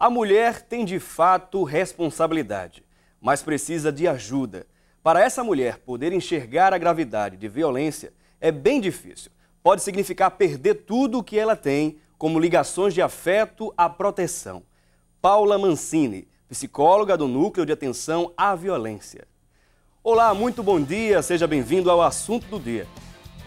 A mulher tem de fato responsabilidade, mas precisa de ajuda. Para essa mulher poder enxergar a gravidade de violência é bem difícil. Pode significar perder tudo o que ela tem, como ligações de afeto à proteção. Paula Mancini, psicóloga do Núcleo de Atenção à Violência. Olá, muito bom dia, seja bem-vindo ao Assunto do Dia.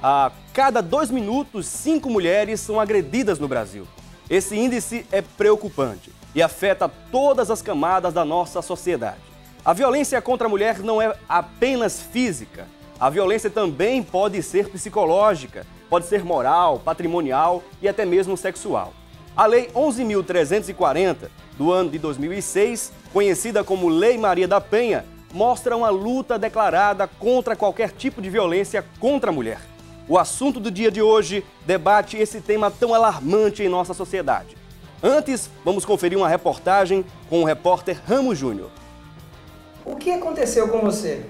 A cada 2 minutos, 5 mulheres são agredidas no Brasil. Esse índice é preocupante e afeta todas as camadas da nossa sociedade. A violência contra a mulher não é apenas física. A violência também pode ser psicológica, pode ser moral, patrimonial e até mesmo sexual. A Lei 11.340, do ano de 2006, conhecida como Lei Maria da Penha, mostra uma luta declarada contra qualquer tipo de violência contra a mulher. O assunto do dia de hoje debate esse tema tão alarmante em nossa sociedade. Antes, vamos conferir uma reportagem com o repórter Ramos Júnior. O que aconteceu com você?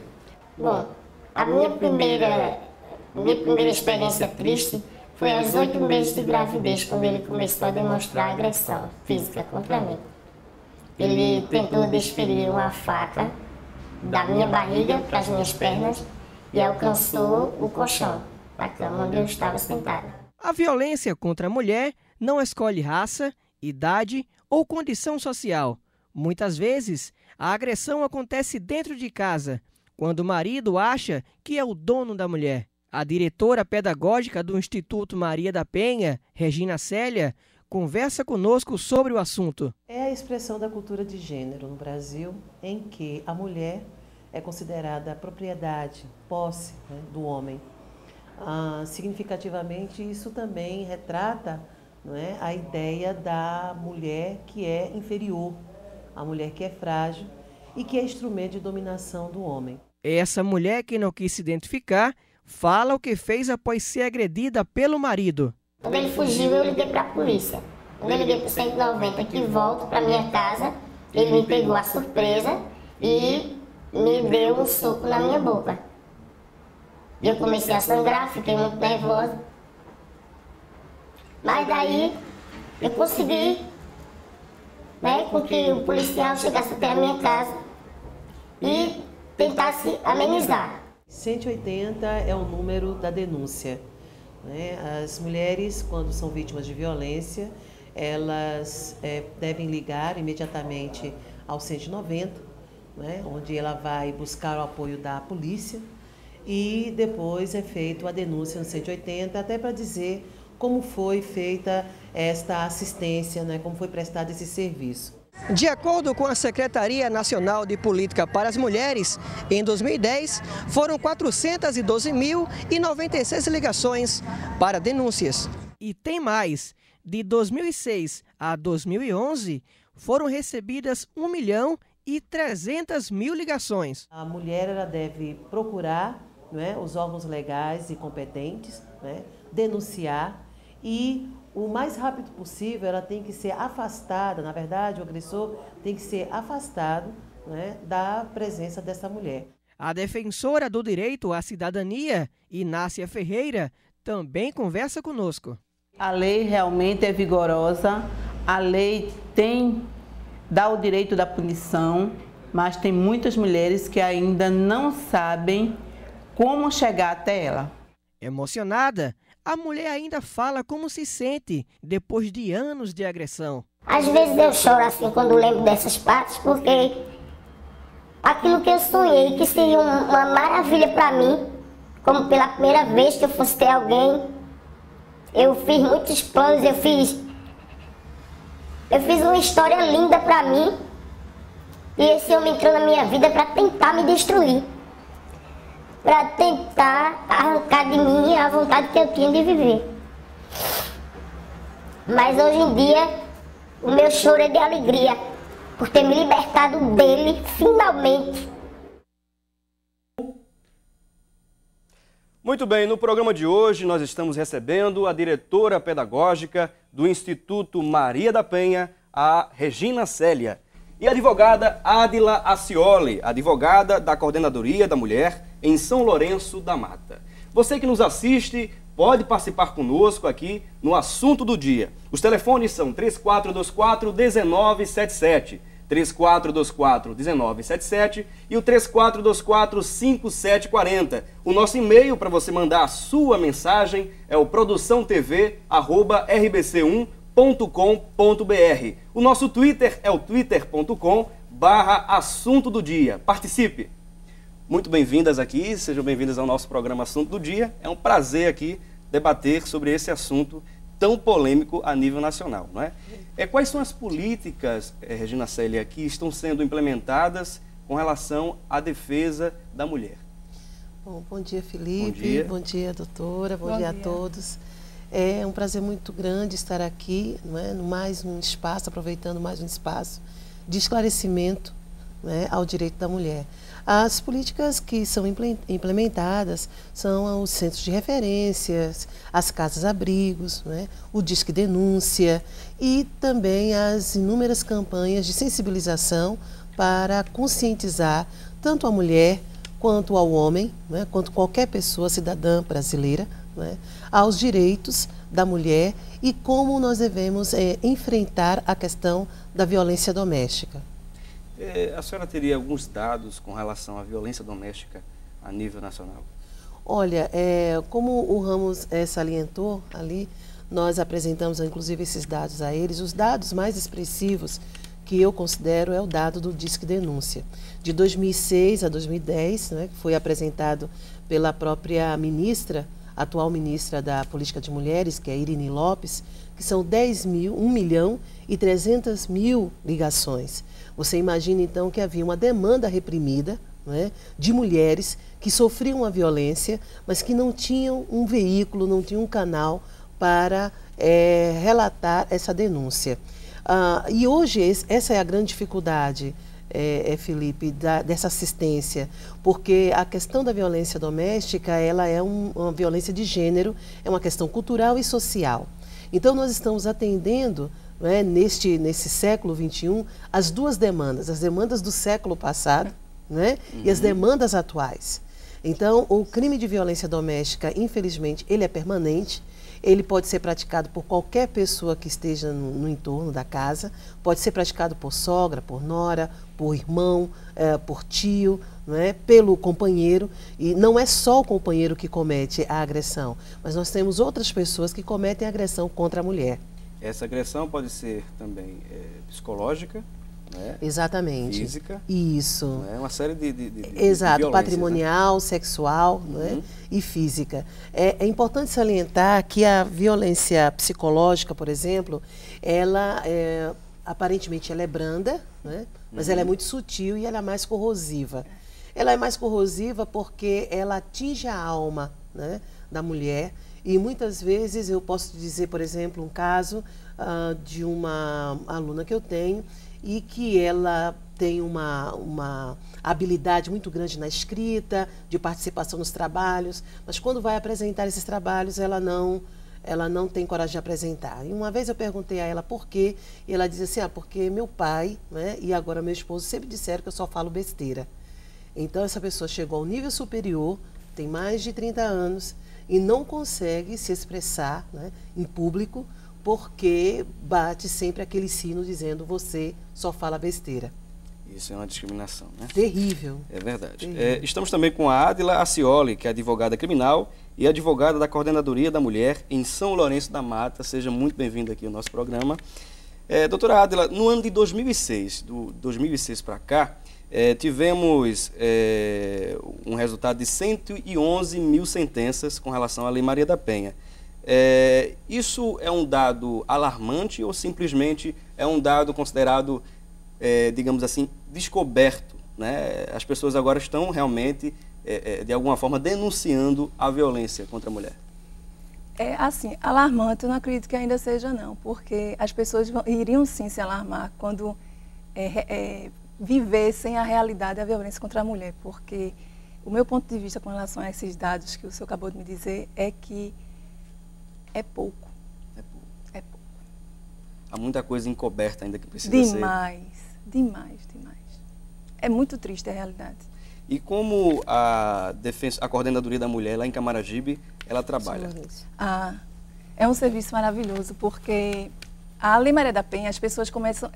Bom, a minha primeira experiência triste foi aos 8 meses de gravidez, quando ele começou a demonstrar agressão física contra mim. Ele tentou desferir uma faca da minha barriga para as minhas pernas e alcançou o colchão da cama onde eu estava sentada. A violência contra a mulher não escolhe raça, idade ou condição social. Muitas vezes, a agressão acontece dentro de casa, quando o marido acha que é o dono da mulher. A diretora pedagógica do Instituto Maria da Penha, Regina Célia, conversa conosco sobre o assunto. É a expressão da cultura de gênero no Brasil, em que a mulher é considerada propriedade, posse, do homem. Significativamente, isso também retrata, a ideia da mulher que é inferior, a mulher que é frágil e que é instrumento de dominação do homem. Essa mulher que não quis se identificar fala o que fez após ser agredida pelo marido. Quando ele fugiu, eu liguei para a polícia. Quando eu liguei para o 190, que volto para minha casa, ele me pegou a surpresa e me deu um soco na minha boca. Eu comecei a sangrar, fiquei muito nervosa. Mas daí eu consegui, com que o policial chegasse até a minha casa e tentasse amenizar. 180 é o número da denúncia. As mulheres, quando são vítimas de violência, elas devem ligar imediatamente ao 190, onde ela vai buscar o apoio da polícia e depois é feita a denúncia no 180, até para dizer como foi feita esta assistência, como foi prestado esse serviço. De acordo com a Secretaria Nacional de Política para as Mulheres, em 2010 foram 412.096 ligações para denúncias. E tem mais, de 2006 a 2011 foram recebidas 1.300.000 ligações. A mulher ela deve procurar os órgãos legais e competentes, denunciar e o mais rápido possível ela tem que ser afastada, na verdade o agressor tem que ser afastado da presença dessa mulher. A defensora do direito à cidadania, Inácia Ferreira, também conversa conosco. A lei realmente é vigorosa, a lei dá o direito da punição, mas tem muitas mulheres que ainda não sabem como chegar até ela. Emocionada, a mulher ainda fala como se sente depois de anos de agressão. Às vezes eu choro assim quando lembro dessas partes, porque aquilo que eu sonhei que seria uma maravilha para mim, como pela primeira vez que eu fosse ter alguém, eu fiz muitos planos, eu fiz uma história linda para mim e esse homem entrou na minha vida para tentar me destruir. Para tentar arrancar de mim a vontade que eu tinha de viver. Mas hoje em dia, o meu choro é de alegria, por ter me libertado dele, finalmente. Muito bem, no programa de hoje nós estamos recebendo a diretora pedagógica do Instituto Maria da Penha, a Regina Célia, e a advogada Ádila Acioli, advogada da Coordenadoria da Mulher em São Lourenço da Mata. Você que nos assiste pode participar conosco aqui no Assunto do Dia. Os telefones são 3424-1977, 3424-1977 e o 3424-5740. O nosso e-mail para você mandar a sua mensagem é o produçãotv@rbc1.com.br. O nosso Twitter é o twitter.com/assunto do dia. Participe! Muito bem-vindas aqui, sejam bem-vindas ao nosso programa Assunto do Dia. É um prazer aqui debater sobre esse assunto tão polêmico a nível nacional, não é? Quais são as políticas, Regina Célia, que estão sendo implementadas com relação à defesa da mulher? Bom dia, Felipe. Bom dia, doutora. Bom dia a todos. É um prazer muito grande estar aqui, não é? No mais um espaço, aproveitando mais um espaço de esclarecimento, né, ao direito da mulher. As políticas que são implementadas são os centros de referências, as casas-abrigos, né, o Disque Denúncia e também as inúmeras campanhas de sensibilização para conscientizar tanto a mulher quanto ao homem, né, quanto qualquer pessoa cidadã brasileira, né, aos direitos da mulher e como nós devemos enfrentar a questão da violência doméstica. A senhora teria alguns dados com relação à violência doméstica a nível nacional? Olha, como o Ramos salientou ali, nós apresentamos inclusive esses dados a eles. Os dados mais expressivos que eu considero é o dado do Disque Denúncia. De 2006 a 2010, né, que foi apresentado pela própria ministra, atual ministra da Política de Mulheres, que é Irine Lopes, que são 1.300.000 ligações. Você imagina, então, que havia uma demanda reprimida, né, de mulheres que sofriam a violência, mas que não tinham um veículo, não tinham um canal para relatar essa denúncia. E hoje essa é a grande dificuldade, Felipe, dessa assistência, porque a questão da violência doméstica, ela é uma violência de gênero, é uma questão cultural e social. Então, nós estamos atendendo, né, nesse século XXI, as duas demandas, as demandas do século passado, né, e as demandas atuais. Então, o crime de violência doméstica, infelizmente, ele é permanente, ele pode ser praticado por qualquer pessoa que esteja no entorno da casa, pode ser praticado por sogra, por nora, por irmão, por tio, não é? Pelo companheiro, e não é só o companheiro que comete a agressão, mas nós temos outras pessoas que cometem agressão contra a mulher. Essa agressão pode ser também psicológica, né? Exatamente. Física. Isso. É uma série de Exato, patrimonial, né? Sexual, né? E física. É importante salientar que a violência psicológica, por exemplo, ela aparentemente ela é branda, né? Mas ela é muito sutil e ela é mais corrosiva. Ela é mais corrosiva porque ela atinge a alma, né, da mulher. E muitas vezes eu posso dizer, por exemplo, um caso de uma aluna que eu tenho e que ela tem uma habilidade muito grande na escrita, de participação nos trabalhos, mas quando vai apresentar esses trabalhos, ela não tem coragem de apresentar. E uma vez eu perguntei a ela por quê, e ela disse assim, porque meu pai, né, e agora meu esposo sempre disseram que eu só falo besteira. Então essa pessoa chegou ao nível superior, tem mais de 30 anos, e não consegue se expressar, né, em público, porque bate sempre aquele sino dizendo você só fala besteira. Isso é uma discriminação, né? Terrível. É verdade. Estamos também com a Adila Acioli, que é advogada criminal e advogada da Coordenadoria da Mulher em São Lourenço da Mata. Seja muito bem-vinda aqui ao nosso programa. Doutora Adila, no ano de 2006, do 2006 para cá, tivemos um resultado de 111 mil sentenças com relação à Lei Maria da Penha. Isso é um dado alarmante ou simplesmente é um dado considerado, digamos assim, descoberto, né? As pessoas agora estão realmente, de alguma forma, denunciando a violência contra a mulher? Assim, alarmante eu não acredito que ainda seja não, porque as pessoas iriam sim se alarmar quando vivessem a realidade da violência contra a mulher, porque o meu ponto de vista com relação a esses dados que o senhor acabou de me dizer é que é pouco. É pouco. Há muita coisa encoberta ainda que precisa ser... Demais. É muito triste a realidade. E como a Coordenadoria da Mulher lá em Camaragibe, ela trabalha? É um serviço maravilhoso, porque a Lei Maria da Penha, as pessoas começam,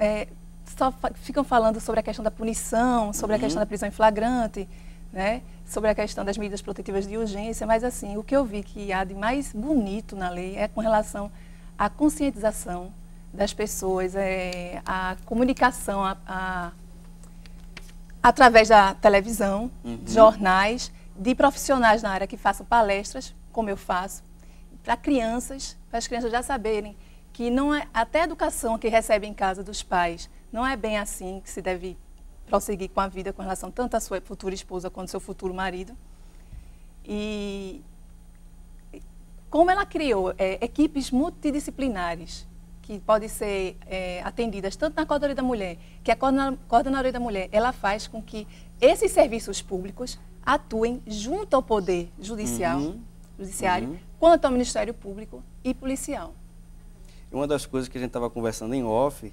ficam falando sobre a questão da punição, sobre a questão da prisão em flagrante, né? Sobre a questão das medidas protetivas de urgência, mas assim, o que eu vi que há de mais bonito na lei é com relação à conscientização das pessoas, a comunicação através da televisão, jornais, de profissionais na área que façam palestras, como eu faço, para as crianças já saberem que não é, até a educação que recebe em casa dos pais não é bem assim que se deve prosseguir com a vida com relação tanto à sua futura esposa quanto ao seu futuro marido. E como ela criou equipes multidisciplinares que podem ser atendidas tanto na Coordenadoria da Mulher, que a Coordenadoria da Mulher ela faz com que esses serviços públicos atuem junto ao Poder Judiciário, quanto ao Ministério Público e Policial. Uma das coisas que a gente estava conversando em off,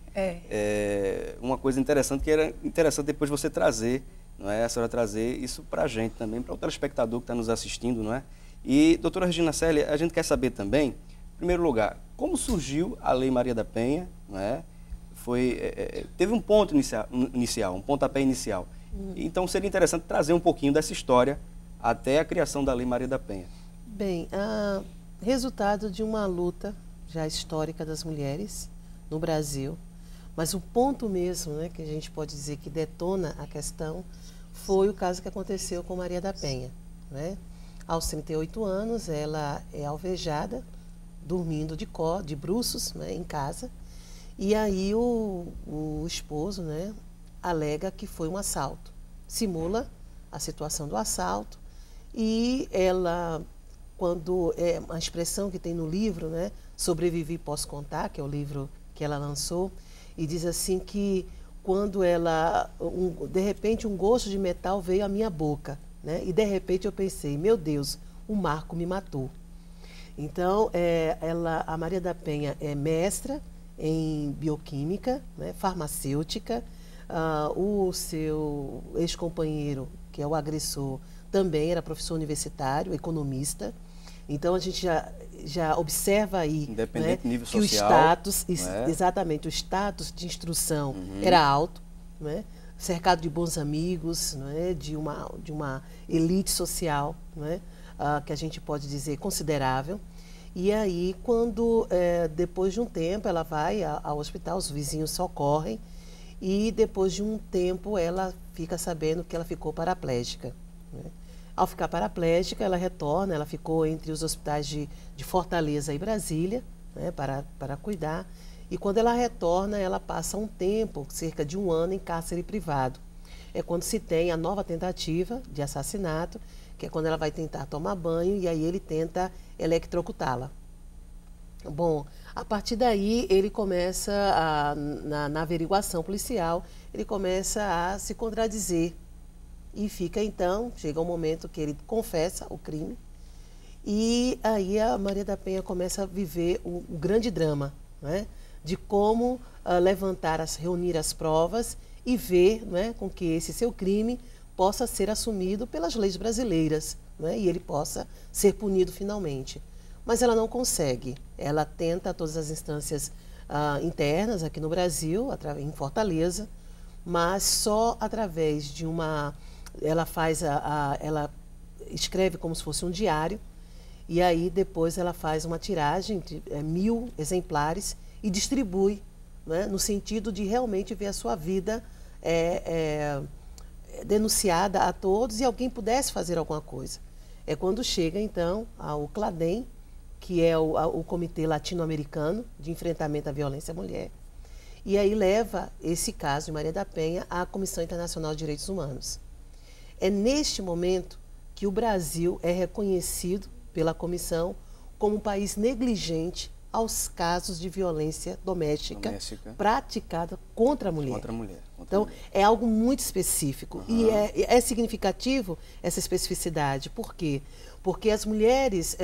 uma coisa interessante, que era interessante depois você trazer, não é? A senhora trazer isso para a gente também, para o telespectador que está nos assistindo, não é? E, doutora Regina Célia, a gente quer saber também, em primeiro lugar, como surgiu a Lei Maria da Penha, não é? Teve um ponto inicial, um pontapé inicial. Então, seria interessante trazer um pouquinho dessa história até a criação da Lei Maria da Penha. Bem, resultado de uma luta já histórica das mulheres no Brasil, mas o ponto mesmo, né, que a gente pode dizer que detona a questão foi o caso que aconteceu com Maria da Penha, né? Aos 38 anos, ela é alvejada, dormindo de bruços, né, em casa, e aí o esposo, né, alega que foi um assalto, simula a situação do assalto, e ela, quando a expressão que tem no livro, né, Sobrevivi, Posso Contar, que é o livro que ela lançou, e diz assim que quando ela, de repente um gosto de metal veio à minha boca, né, e de repente eu pensei, meu Deus, o Marco me matou. Então, a Maria da Penha é mestra em bioquímica, né, farmacêutica, o seu ex-companheiro, que é o agressor, também era professor universitário, economista. Então, a gente já observa aí, independente, né, nível que social, o status, né? Exatamente, o status de instrução era alto, né? Cercado de bons amigos, né? de uma elite social, né? Que a gente pode dizer considerável. E aí, quando, depois de um tempo, ela vai ao hospital, os vizinhos socorrem, e depois de um tempo ela fica sabendo que ela ficou paraplégica, né? Ao ficar paraplégica, ela retorna, ela ficou entre os hospitais de Fortaleza e Brasília, né, para cuidar. E quando ela retorna, ela passa um tempo, cerca de 1 ano, em cárcere privado. É quando se tem a nova tentativa de assassinato, que é quando ela vai tentar tomar banho e aí ele tenta eletrocutá-la. Bom, a partir daí, ele começa, na averiguação policial, ele começa a se contradizer. E fica então, chega um momento que ele confessa o crime, e aí a Maria da Penha começa a viver o grande drama, né, de como reunir as provas e ver, né, com que esse seu crime possa ser assumido pelas leis brasileiras, né, e ele possa ser punido finalmente. Mas ela não consegue. Ela tenta todas as instâncias internas aqui no Brasil, em Fortaleza, mas só através de uma... Ela escreve como se fosse um diário, e aí depois ela faz uma tiragem de 1000 exemplares e distribui, né, no sentido de realmente ver a sua vida denunciada a todos e alguém pudesse fazer alguma coisa. É quando chega então ao CLADEM, que é o Comitê Latino-Americano de Enfrentamento à Violência à Mulher, e aí leva esse caso de Maria da Penha à Comissão Internacional de Direitos Humanos. É neste momento que o Brasil é reconhecido pela comissão como um país negligente aos casos de violência doméstica praticada contra a mulher. Então, é algo muito específico. E é significativo essa especificidade. Por quê? Porque as mulheres,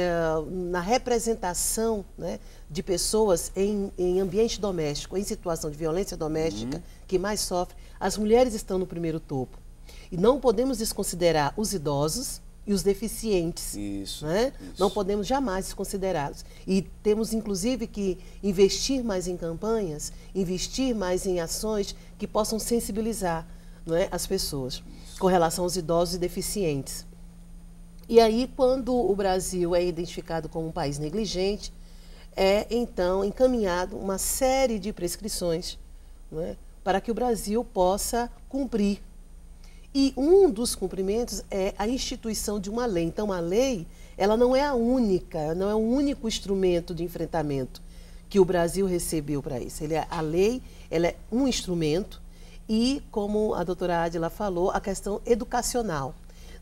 na representação, né, de pessoas em ambiente doméstico, em situação de violência doméstica, que mais sofrem, as mulheres estão no primeiro topo. E não podemos desconsiderar os idosos e os deficientes. Isso, né? isso. Não podemos jamais desconsiderá-los. E temos, inclusive, que investir mais em campanhas, investir mais em ações que possam sensibilizar, não é, as pessoas com relação aos idosos e deficientes. E aí, quando o Brasil é identificado como um país negligente, é, então, encaminhado uma série de prescrições, não é, para que o Brasil possa cumprir. E um dos cumprimentos é a instituição de uma lei. Então, a lei, ela não é a única, não é o único instrumento de enfrentamento que o Brasil recebeu para isso. A lei, ela é um instrumento e, como a doutora Adila falou, a questão educacional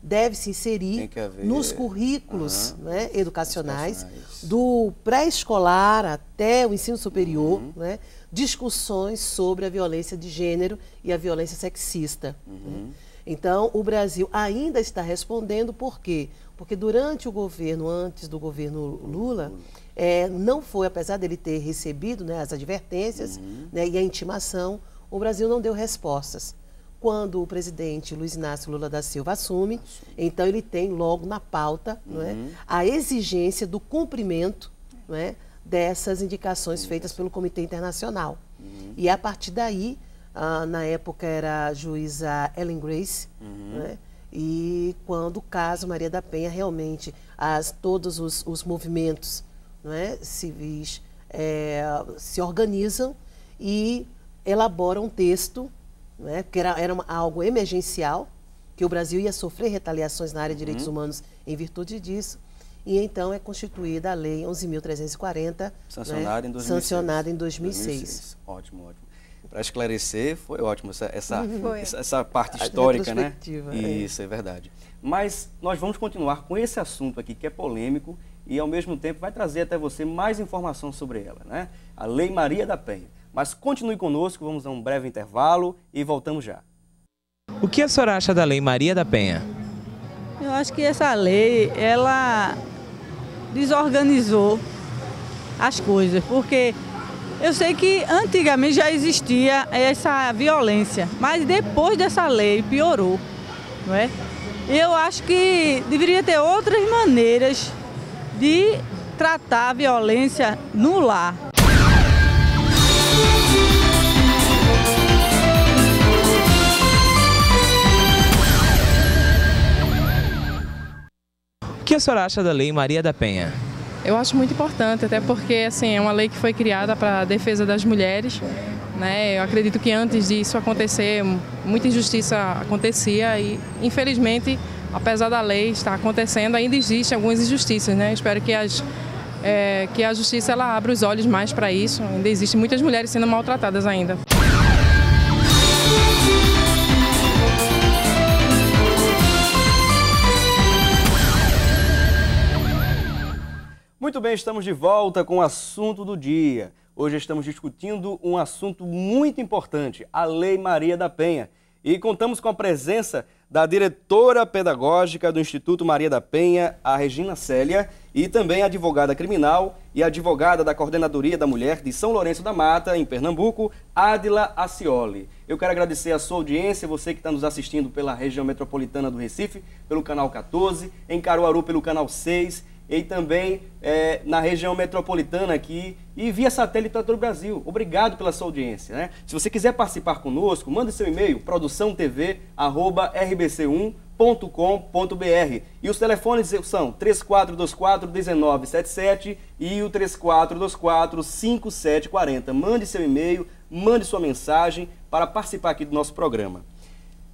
deve se inserir nos currículos, né, educacionais, do pré-escolar até o ensino superior, né, discussões sobre a violência de gênero e a violência sexista. Né? Então, o Brasil ainda está respondendo, por quê? Porque durante o governo, antes do governo Lula, não foi, apesar dele ter recebido, né, as advertências, né, e a intimação, o Brasil não deu respostas. Quando o presidente Luiz Inácio Lula da Silva assume, então ele tem logo na pauta, não é, a exigência do cumprimento, não é, dessas indicações feitas pelo Comitê Internacional. E a partir daí, na época era a juíza Ellen Grace, né, e quando o caso Maria da Penha, realmente todos os movimentos, não é, civis se organizam e elaboram um texto, né, porque era algo emergencial, que o Brasil ia sofrer retaliações na área de direitos humanos em virtude disso, e então é constituída a Lei 11.340, sancionada, né, sancionada em 2006. Ótimo, ótimo. Para esclarecer, foi ótimo essa parte histórica, né? Isso, é verdade. Mas nós vamos continuar com esse assunto aqui, que é polêmico, e ao mesmo tempo vai trazer até você mais informação sobre ela, né? A Lei Maria da Penha. Mas continue conosco, vamos a um breve intervalo e voltamos já. O que a senhora acha da Lei Maria da Penha? Eu acho que essa lei, ela desorganizou as coisas, porque eu sei que antigamente já existia essa violência, mas depois dessa lei piorou, não é? Eu acho que deveria ter outras maneiras de tratar a violência no lar. O que a senhora acha da Lei Maria da Penha? Eu acho muito importante, até porque assim, é uma lei que foi criada para a defesa das mulheres, né? Eu acredito que antes disso acontecer, muita injustiça acontecia e, infelizmente, apesar da lei estar acontecendo, ainda existem algumas injustiças, né? Espero que a justiça ela abra os olhos mais para isso. Ainda existem muitas mulheres sendo maltratadas ainda. Muito bem, estamos de volta com o assunto do dia. Hoje estamos discutindo um assunto muito importante, a Lei Maria da Penha. E contamos com a presença da diretora pedagógica do Instituto Maria da Penha, a Regina Célia, e também a advogada criminal e advogada da Coordenadoria da Mulher de São Lourenço da Mata, em Pernambuco, Adila Acioli. Eu quero agradecer a sua audiência, você que está nos assistindo pela região metropolitana do Recife, pelo canal 14, em Caruaru pelo canal 6, e também na região metropolitana aqui e via satélite para todo o Brasil. Obrigado pela sua audiência, né? Se você quiser participar conosco, mande seu e-mail, produçãotv@rbc1.com.br. E os telefones são 3424-1977 e o 3424-5740. Mande seu e-mail, mande sua mensagem para participar aqui do nosso programa.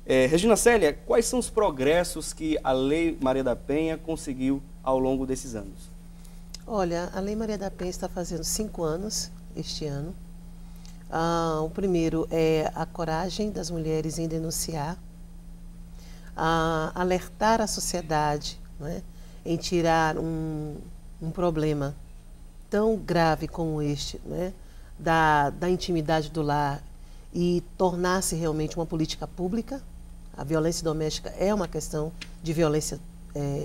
Regina Célia, quais são os progressos que a Lei Maria da Penha conseguiu ao longo desses anos? Olha, a Lei Maria da Penha está fazendo 5 anos este ano. O primeiro é a coragem das mulheres em denunciar, alertar a sociedade, né, em tirar um problema tão grave como este, né, da intimidade do lar e tornar-se realmente uma política pública. A violência doméstica é uma questão de violência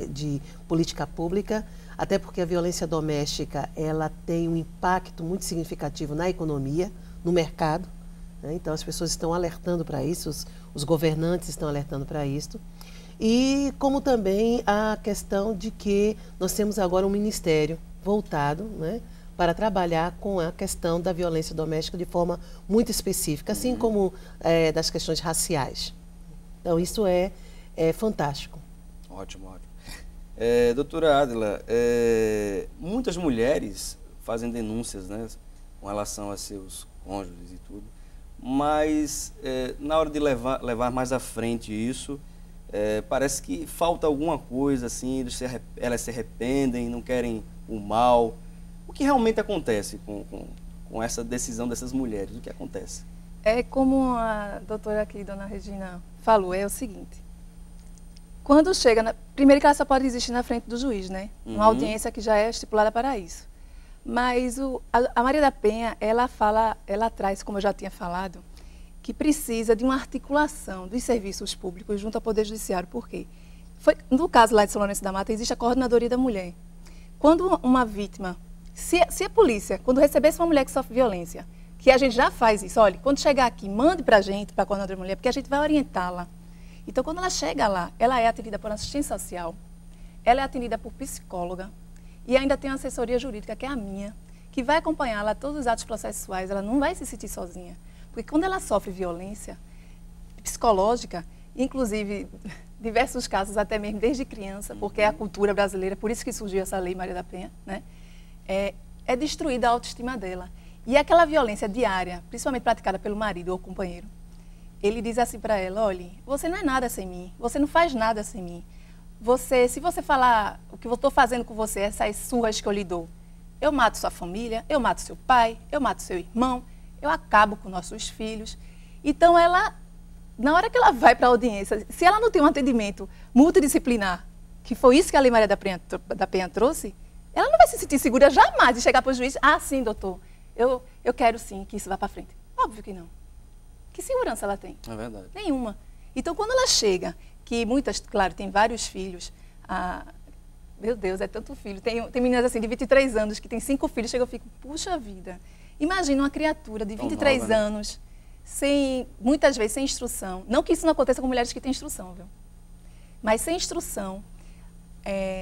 de política pública, até porque a violência doméstica ela tem um impacto muito significativo na economia, no mercado, né? Então as pessoas estão alertando para isso, os governantes estão alertando para isso. E como também a questão de que nós temos agora um ministério voltado, né, para trabalhar com a questão da violência doméstica de forma muito específica, assim como das questões raciais. Então, isso é fantástico. Ótimo, ótimo. Doutora Adila, muitas mulheres fazem denúncias, né, com relação a seus cônjuges e tudo, mas na hora de levar mais à frente isso, parece que falta alguma coisa, assim, elas se arrependem, não querem o mal. O que realmente acontece com essa decisão dessas mulheres? O que acontece? É como a doutora aqui, dona Regina, falou, é o seguinte. Quando chega, primeiro que ela só pode existir na frente do juiz, né? Uma audiência que já é estipulada para isso. Mas a Maria da Penha, ela traz, como eu já tinha falado, que precisa de uma articulação dos serviços públicos junto ao Poder Judiciário. Por quê? No caso lá de São Lourenço da Mata, existe a Coordenadoria da Mulher. Quando uma vítima, se a polícia, quando recebesse uma mulher que sofre violência, que a gente já faz isso, olha, quando chegar aqui, mande para a gente, para a Coordenadoria da Mulher, porque a gente vai orientá-la. Então, quando ela chega lá, ela é atendida por assistência social, ela é atendida por psicóloga e ainda tem uma assessoria jurídica, que é a minha, que vai acompanhá-la a todos os atos processuais, ela não vai se sentir sozinha. Porque quando ela sofre violência psicológica, inclusive diversos casos, até mesmo desde criança, porque é a cultura brasileira, por isso que surgiu essa lei Maria da Penha, né? É destruída a autoestima dela. E aquela violência diária, principalmente praticada pelo marido ou companheiro, ele diz assim para ela, olha, você não é nada sem mim, você não faz nada sem mim. Se você falar o que eu estou fazendo com você, essas surras que eu lhe dou, eu mato sua família, eu mato seu pai, eu mato seu irmão, eu acabo com nossos filhos. Então, ela, na hora que ela vai para a audiência, se ela não tem um atendimento multidisciplinar, que foi isso que a Lei Maria da Penha trouxe, ela não vai se sentir segura jamais de chegar para o juiz, sim, doutor, eu quero sim que isso vá para frente. Óbvio que não. Que segurança ela tem? É verdade. Nenhuma. Então, quando ela chega, que muitas, claro, tem vários filhos, meu Deus, é tanto filho. Tem meninas assim de 23 anos que tem 5 filhos, chega eu fico, puxa vida. Imagina uma criatura de 23 nova, né? anos, muitas vezes sem instrução. Não que isso não aconteça com mulheres que têm instrução, viu? Mas sem instrução,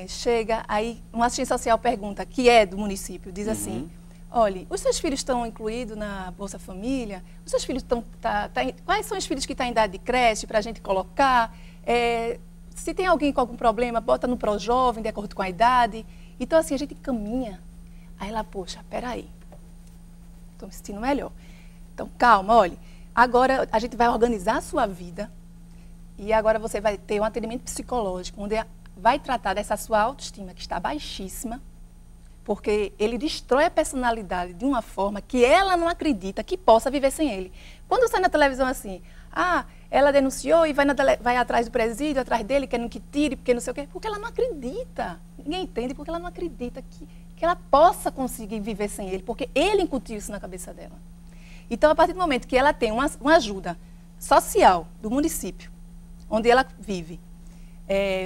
chega, aí uma assistente social pergunta, que é do município, diz assim, olha, os seus filhos estão incluídos na Bolsa Família? Os seus filhos quais são os filhos que estão em idade de creche para a gente colocar? Se tem alguém com algum problema, bota no Projovem, de acordo com a idade. Então, assim, a gente caminha. Aí ela, poxa, peraí, estou me sentindo melhor. Então, calma, olha, agora a gente vai organizar a sua vida e agora você vai ter um atendimento psicológico, onde vai tratar dessa sua autoestima, que está baixíssima, porque ele destrói a personalidade de uma forma que ela não acredita que possa viver sem ele. Quando sai na televisão assim, ela denunciou e vai atrás do presídio, atrás dele, querendo que tire, porque não sei o quê, porque ela não acredita. Ninguém entende porque ela não acredita que ela possa conseguir viver sem ele, porque ele incutiu isso na cabeça dela. Então, a partir do momento que ela tem uma ajuda social do município, onde ela vive,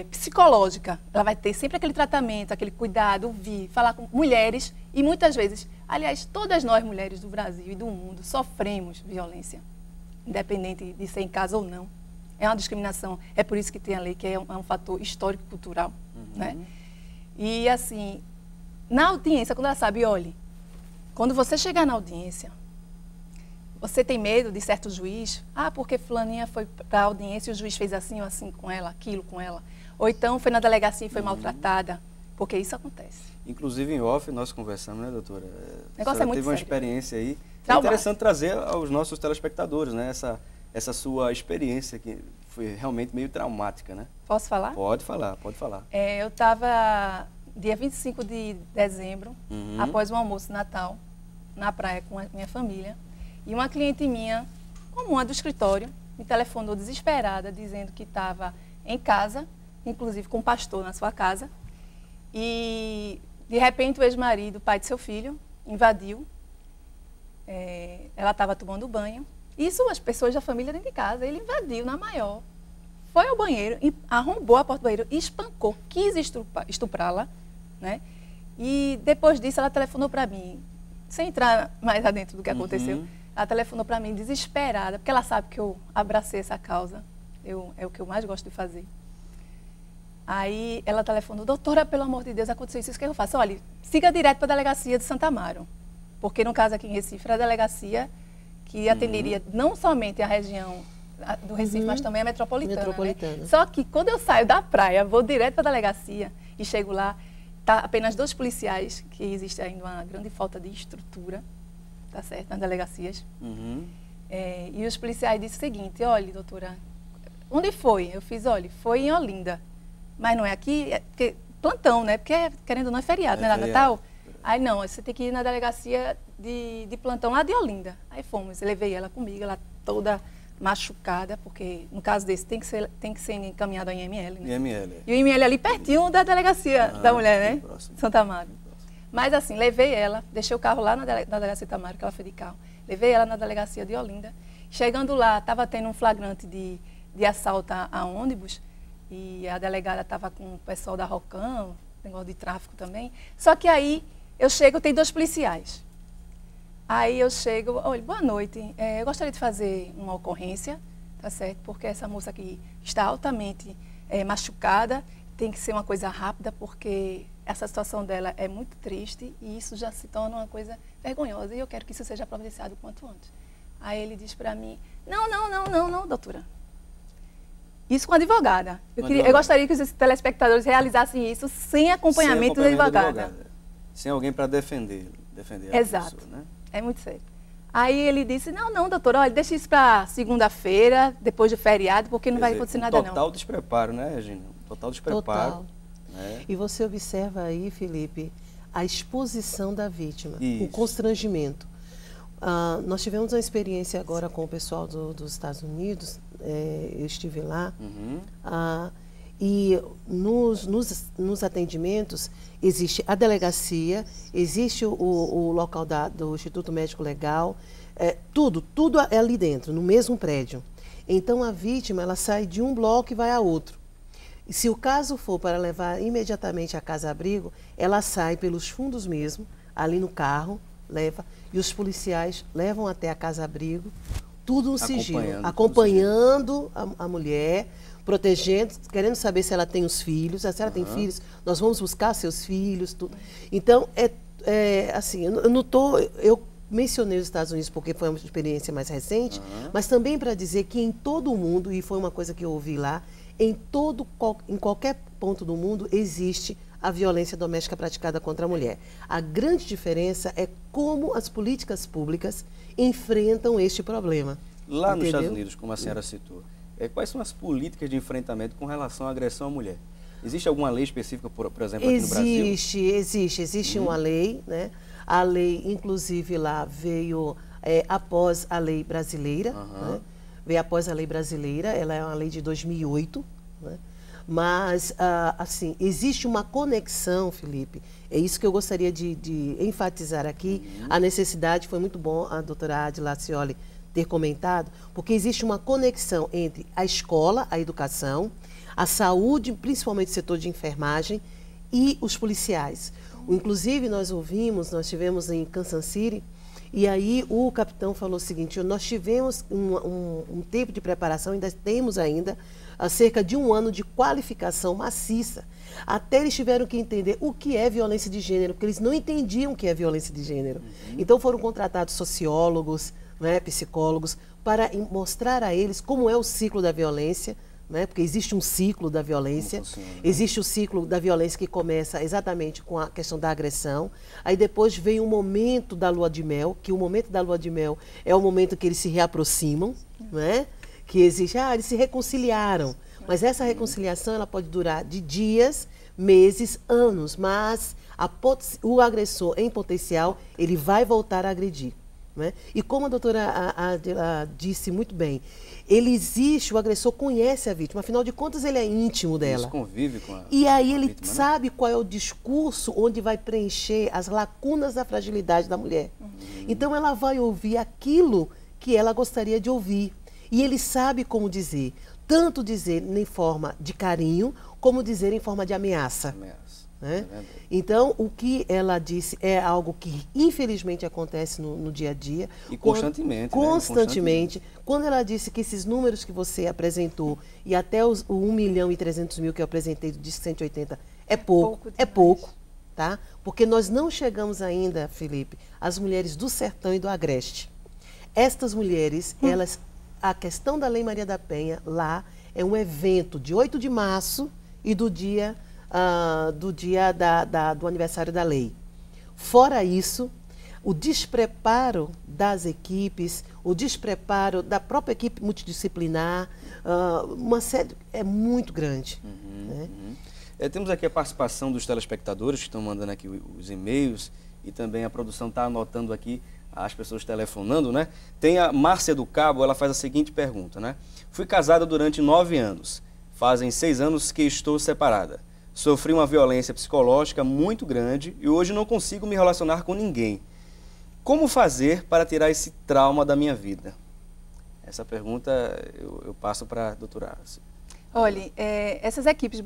psicológica, ela vai ter sempre aquele tratamento, aquele cuidado, ouvir, falar com mulheres e muitas vezes, aliás, todas nós mulheres do Brasil e do mundo sofremos violência, independente de ser em casa ou não. É uma discriminação, é por isso que tem a lei, que é um fator histórico-cultural, né? E assim, na audiência, quando ela sabe, olha, quando você chegar na audiência, você tem medo de certo juiz? Porque fulaninha foi para a audiência e o juiz fez assim ou assim com ela, aquilo com ela. Ou então foi na delegacia e foi maltratada, porque isso acontece. Inclusive em off nós conversamos, né, doutora? O negócio é muito teve uma sério. Experiência aí. É interessante trazer aos nossos telespectadores, né, essa sua experiência que foi realmente meio traumática, né? Posso falar? Pode falar, pode falar. Eu estava dia 25 de dezembro, após um almoço de Natal, na praia com a minha família. E uma cliente minha, comum do escritório, me telefonou desesperada, dizendo que estava em casa, inclusive com um pastor na sua casa. E, de repente, o ex-marido, pai de seu filho, invadiu. Ela estava tomando banho. Isso, as pessoas da família dentro de casa. Ele invadiu na maior. Foi ao banheiro, arrombou a porta do banheiro, espancou, quis estuprá-la, né? E, depois disso, ela telefonou para mim, sem entrar mais adentro do que aconteceu. ela telefonou para mim desesperada, porque ela sabe que eu abracei essa causa. É o que eu mais gosto de fazer. Aí ela telefonou, doutora, pelo amor de Deus, aconteceu isso, o que eu faço? Olha, siga direto para a delegacia de Santa Amaro, porque no caso aqui em Recife era a delegacia que atenderia não somente a região do Recife, mas também a metropolitana. Né? Só que quando eu saio da praia, vou direto para a delegacia e chego lá, tá apenas 2 policiais, que existe ainda uma grande falta de estrutura, tá certo, nas delegacias. E os policiais disseram o seguinte, olha, doutora, onde foi? Eu fiz, olha, foi em Olinda. Mas não é aqui, porque plantão, né? Porque, querendo ou não, é feriado, né? Lá Natal. Aí, não, você tem que ir na delegacia de plantão lá de Olinda. Aí fomos, eu levei ela comigo, ela toda machucada, porque, no caso desse, tem que ser encaminhada ao IML, né? IML. E o IML ali pertinho da delegacia da mulher, né? Santa Amaro. Mas, assim, levei ela, deixei o carro lá na delegacia de Santa Amaro, que ela foi de carro. Levei ela na delegacia de Olinda. Chegando lá, estava tendo um flagrante de assalto a ônibus, e a delegada estava com o pessoal da ROCAM, negócio de tráfico também. Só que aí, eu chego, tem 2 policiais. Aí eu chego, olha, boa noite, eu gostaria de fazer uma ocorrência, tá certo? Porque essa moça aqui está altamente machucada, tem que ser uma coisa rápida, porque essa situação dela é muito triste e isso já se torna uma coisa vergonhosa, e eu quero que isso seja providenciado o quanto antes. Aí ele diz para mim, não, doutora. Isso com a advogada. Eu gostaria que os telespectadores realizassem isso sem acompanhamento da advogada. Sem alguém para defender a Exato. pessoa, né? É muito sério. Aí ele disse, não, doutora, olha, deixa isso para segunda-feira, depois do feriado, porque não vai acontecer nada não. Total despreparo, né, Regina? Total despreparo. Total. Né? E você observa aí, Felipe, a exposição da vítima, Isso. o constrangimento. Nós tivemos uma experiência agora com o pessoal dos Estados Unidos, eu estive lá, e nos atendimentos existe a delegacia, existe o local do Instituto Médico Legal, tudo é ali dentro, no mesmo prédio. Então a vítima ela sai de um bloco e vai a outro. E se o caso for para levar imediatamente à casa-abrigo, ela sai pelos fundos mesmo, ali no carro, leva, e os policiais levam até a casa-abrigo, tudo no sigilo, acompanhando a mulher, protegendo, querendo saber se ela tem os filhos, se ela tem filhos, nós vamos buscar seus filhos, tudo. Então, assim, eu mencionei os Estados Unidos porque foi uma experiência mais recente, mas também para dizer que em todo o mundo, e foi uma coisa que eu ouvi lá, em qualquer ponto do mundo existe a violência doméstica praticada contra a mulher. A grande diferença é como as políticas públicas enfrentam este problema. Lá nos Estados Unidos, como a senhora citou, quais são as políticas de enfrentamento com relação à agressão à mulher? Existe alguma lei específica, por exemplo, aqui no Brasil? Existe uma lei, né? A lei, inclusive, lá veio após a lei brasileira, né? Veio após a lei brasileira, ela é uma lei de 2008, né? Mas, assim, existe uma conexão, Felipe, é isso que eu gostaria de enfatizar aqui, a necessidade, foi muito bom a doutora Adila Acioli ter comentado, porque existe uma conexão entre a escola, a educação, a saúde, principalmente o setor de enfermagem, e os policiais. Inclusive, nós tivemos em Kansas City, e aí o capitão falou o seguinte, nós tivemos um tempo de preparação, ainda temos há cerca de 1 ano de qualificação maciça. Até eles tiveram que entender o que é violência de gênero, porque eles não entendiam o que é violência de gênero. Então foram contratados sociólogos, né, psicólogos, para mostrar a eles como é o ciclo da violência, né, porque existe um ciclo da violência, existe o ciclo da violência que começa exatamente com a questão da agressão, aí depois vem o momento da lua de mel, que o momento da lua de mel é o momento que eles se reaproximam, né? Que existe, eles se reconciliaram, mas essa reconciliação ela pode durar de dias, meses, anos, mas o agressor em potencial, ele vai voltar a agredir. Né? E como a doutora disse muito bem, o agressor conhece a vítima, afinal de contas ele é íntimo dela. Ele convive com e aí ele vítima, sabe, né? Qual é o discurso onde vai preencher as lacunas da fragilidade da mulher. Então ela vai ouvir aquilo que ela gostaria de ouvir. E ele sabe como dizer, tanto dizer em forma de carinho, como dizer em forma de ameaça. Né? Então, o que ela disse é algo que infelizmente acontece no dia a dia. E constantemente. Constantemente. Quando ela disse que esses números que você apresentou e até o 1.300.000 que eu apresentei de 180 é pouco, tá? Porque nós não chegamos ainda, Felipe, às mulheres do sertão e do agreste. Estas mulheres, a questão da Lei Maria da Penha lá é um evento de 8 de março e do dia do aniversário da lei. Fora isso, o despreparo das equipes, o despreparo da própria equipe multidisciplinar, uma série é muito grande. Né? Temos aqui a participação dos telespectadores que estão mandando aqui os e-mails e também a produção está anotando aqui as pessoas telefonando, né? Tem a Márcia do Cabo, ela faz a seguinte pergunta, né? Fui casada durante 9 anos, fazem 6 anos que estou separada. Sofri uma violência psicológica muito grande e hoje não consigo me relacionar com ninguém. Como fazer para tirar esse trauma da minha vida? Essa pergunta eu passo para a doutora Arce. Olha, essas equipes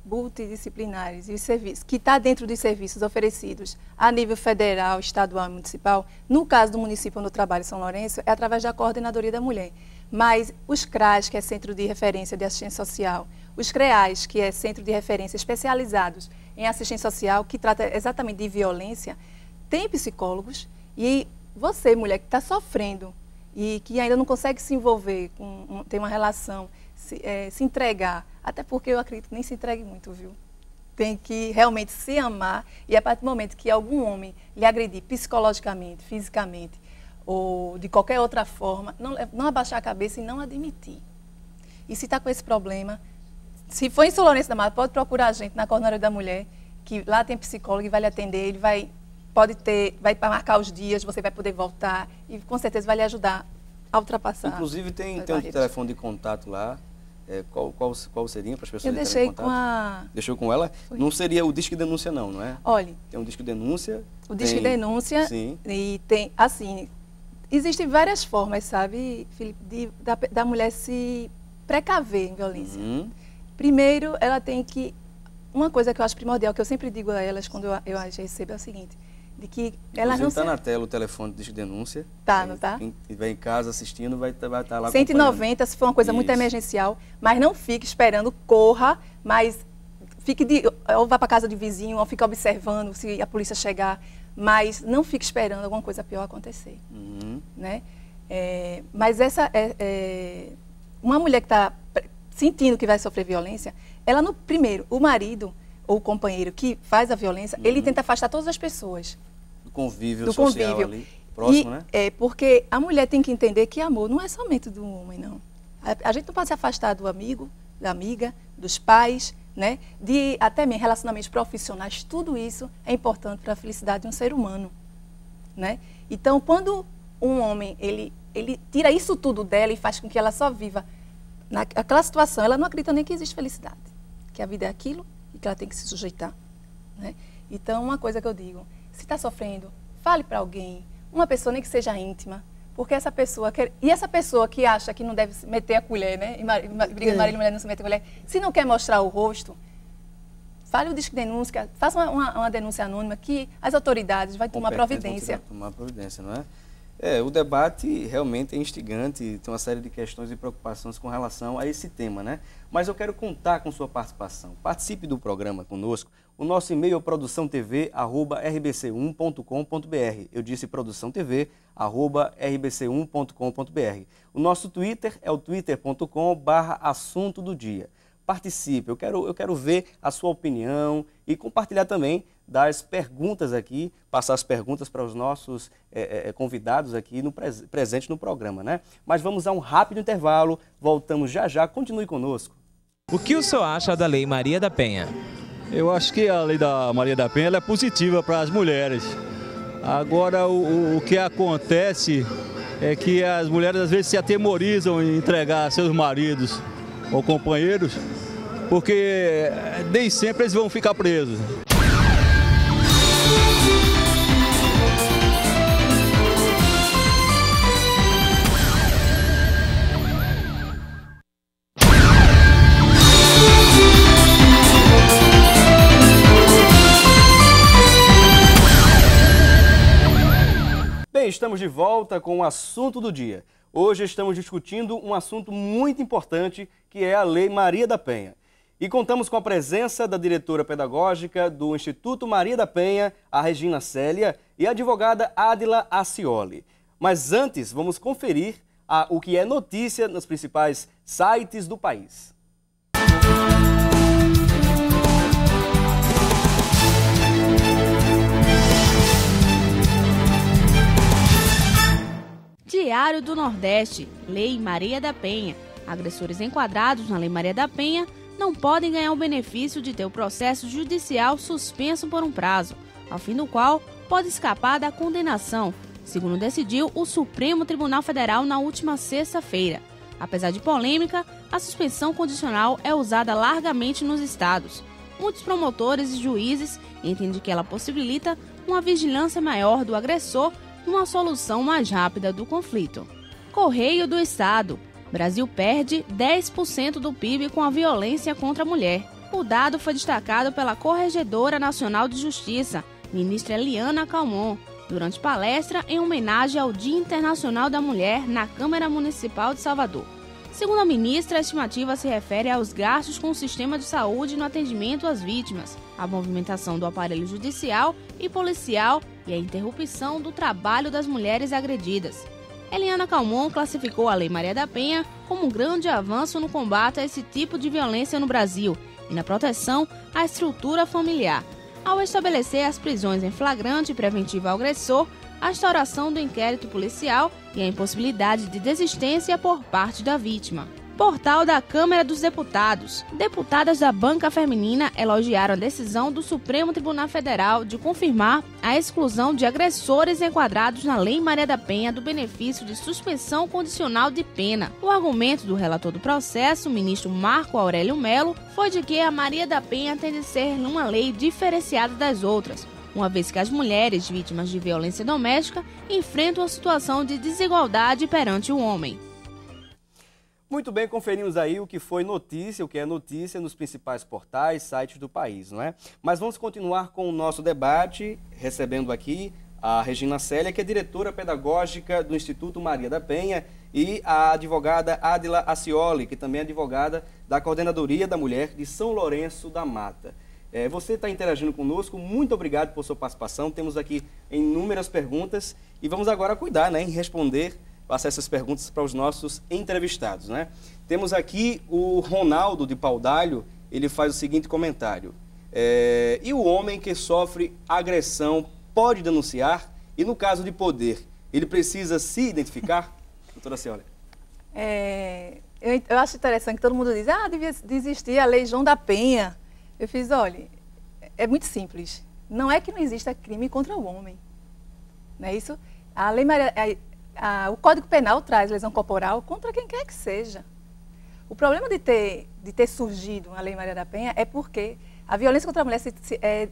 multidisciplinares e os serviços, que está dentro dos serviços oferecidos a nível federal, estadual e municipal, no caso do município onde eu trabalho, São Lourenço, é através da Coordenadoria da Mulher. Mas os CRAS, que é Centro de Referência de Assistência Social, os CREAs, que é Centro de Referência especializados em assistência social, que trata exatamente de violência, tem psicólogos e você, mulher, que está sofrendo e que ainda não consegue se envolver, ter uma relação, se entregar, até porque eu acredito que nem se entregue muito, viu? Tem que realmente se amar e a partir do momento que algum homem lhe agredir psicologicamente, fisicamente ou de qualquer outra forma, não abaixar a cabeça e não admitir. E se está com esse problema, se for em São Lourenço da Mata, pode procurar a gente na Coordenadoria da Mulher, que lá tem psicólogo e vai lhe atender, ele vai marcar os dias, você vai poder voltar e com certeza vai lhe ajudar a ultrapassar. Inclusive tem um telefone de contato lá. Qual seria para as pessoas entrarem em contato? Eu deixei com a... Deixou com ela? Foi. Não seria o Disque Denúncia não é? Olha... Tem um Disque Denúncia. O Disque Denúncia. Sim. E tem, assim, existem várias formas, sabe, Felipe, da mulher se precaver em violência. Primeiro, ela tem que... Uma coisa que eu acho primordial, que eu sempre digo a elas quando eu as recebo, é o seguinte... De que elas não está na tela o telefone de denúncia. Tá, não tá? Quem estiver em casa assistindo vai estar lá 190, se for uma coisa muito emergencial, mas não fique esperando, corra, mas fique ou vá para casa de vizinho, ou fique observando se a polícia chegar, mas não fique esperando alguma coisa pior acontecer. Né? Mas uma mulher que está sentindo que vai sofrer violência, ela primeiro, o marido ou o companheiro que faz a violência, ele tenta afastar todas as pessoas. Do convívio social ali, próximo, né? Porque a mulher tem que entender que amor não é somente do homem, não. A gente não pode se afastar do amigo, da amiga, dos pais, né? Até mesmo relacionamentos profissionais, tudo isso é importante para a felicidade de um ser humano, né? Então, quando um homem, ele tira isso tudo dela e faz com que ela só viva naquela situação, ela não acredita nem que existe felicidade, que a vida é aquilo e que ela tem que se sujeitar, né? Então, uma coisa que eu digo, se está sofrendo, fale para alguém, uma pessoa nem que seja íntima, porque essa pessoa que acha que não deve meter a colher, né? Briga de marido e mulher não se mete a colher, se não quer mostrar o rosto, fale o Disque Denúncia, faça uma denúncia anônima que as autoridades vão tomar providência. Tomar providência, não é? O debate realmente é instigante, tem uma série de questões e preocupações com relação a esse tema, né? Mas eu quero contar com sua participação. Participe do programa conosco. O nosso e-mail é produçãotv@rbc1.com.br. Eu disse produçãotv@rbc1.com.br. O nosso Twitter é o twitter.com/assunto do dia. Participe, eu quero ver a sua opinião e compartilhar também das perguntas aqui, passar as perguntas para os nossos convidados aqui presentes no programa, né? Mas vamos a um rápido intervalo, voltamos já, continue conosco. O que o senhor acha da Lei Maria da Penha? Eu acho que a Lei da Maria da Penha ela é positiva para as mulheres. Agora, o que acontece é que as mulheres às vezes se atemorizam em entregar seus maridos ou companheiros, porque nem sempre eles vão ficar presos. estamos de volta com o assunto do dia. Hoje estamos discutindo um assunto muito importante, que é a Lei Maria da Penha. E contamos com a presença da diretora pedagógica do Instituto Maria da Penha, a Regina Célia, e a advogada Ádila Acioli. Mas antes, vamos conferir o que é notícia nos principais sites do país. Diário do Nordeste, Lei Maria da Penha. Agressores enquadrados na Lei Maria da Penha não podem ganhar o benefício de ter o processo judicial suspenso por um prazo, ao fim do qual pode escapar da condenação, segundo decidiu o Supremo Tribunal Federal na última sexta-feira. Apesar de polêmica, a suspensão condicional é usada largamente nos estados. Muitos promotores e juízes entendem que ela possibilita uma vigilância maior do agressor e uma solução mais rápida do conflito. Correio do Estado. Brasil perde 10% do PIB com a violência contra a mulher. O dado foi destacado pela Corregedora Nacional de Justiça, ministra Eliana Calmon, durante palestra em homenagem ao Dia Internacional da Mulher na Câmara Municipal de Salvador. Segundo a ministra, a estimativa se refere aos gastos com o sistema de saúde no atendimento às vítimas, a movimentação do aparelho judicial e policial e a interrupção do trabalho das mulheres agredidas. Eliana Calmon classificou a Lei Maria da Penha como um grande avanço no combate a esse tipo de violência no Brasil e na proteção à estrutura familiar, ao estabelecer as prisões em flagrante e preventiva ao agressor, a instauração do inquérito policial e a impossibilidade de desistência por parte da vítima. Portal da Câmara dos Deputados. Deputadas da banca feminina elogiaram a decisão do Supremo Tribunal Federal de confirmar a exclusão de agressores enquadrados na Lei Maria da Penha do benefício de suspensão condicional de pena. O argumento do relator do processo, o ministro Marco Aurélio Mello, foi de que a Maria da Penha tem de ser uma lei diferenciada das outras, uma vez que as mulheres vítimas de violência doméstica enfrentam uma situação de desigualdade perante o homem. Muito bem, conferimos aí o que foi notícia, o que é notícia nos principais portais, sites do país, não é? Mas vamos continuar com o nosso debate, recebendo aqui a Regina Célia, que é diretora pedagógica do Instituto Maria da Penha, e a advogada Ádila Acioli, que também é advogada da Coordenadoria da Mulher de São Lourenço da Mata. Você está interagindo conosco, muito obrigado por sua participação. Temos aqui inúmeras perguntas e vamos agora cuidar, né, em responder, passar essas perguntas para os nossos entrevistados, né? Temos aqui o Ronaldo de Paudalho, ele faz o seguinte comentário. E o homem que sofre agressão pode denunciar? E no caso de poder, ele precisa se identificar? Doutora Acioli. Eu acho interessante que todo mundo diz, devia existir a Lei João da Penha. Eu fiz, olha, é muito simples. Não é que não exista crime contra o homem. Não é isso? A Lei Maria... o Código Penal traz lesão corporal contra quem quer que seja. O problema de ter surgido a Lei Maria da Penha é porque a violência contra a mulher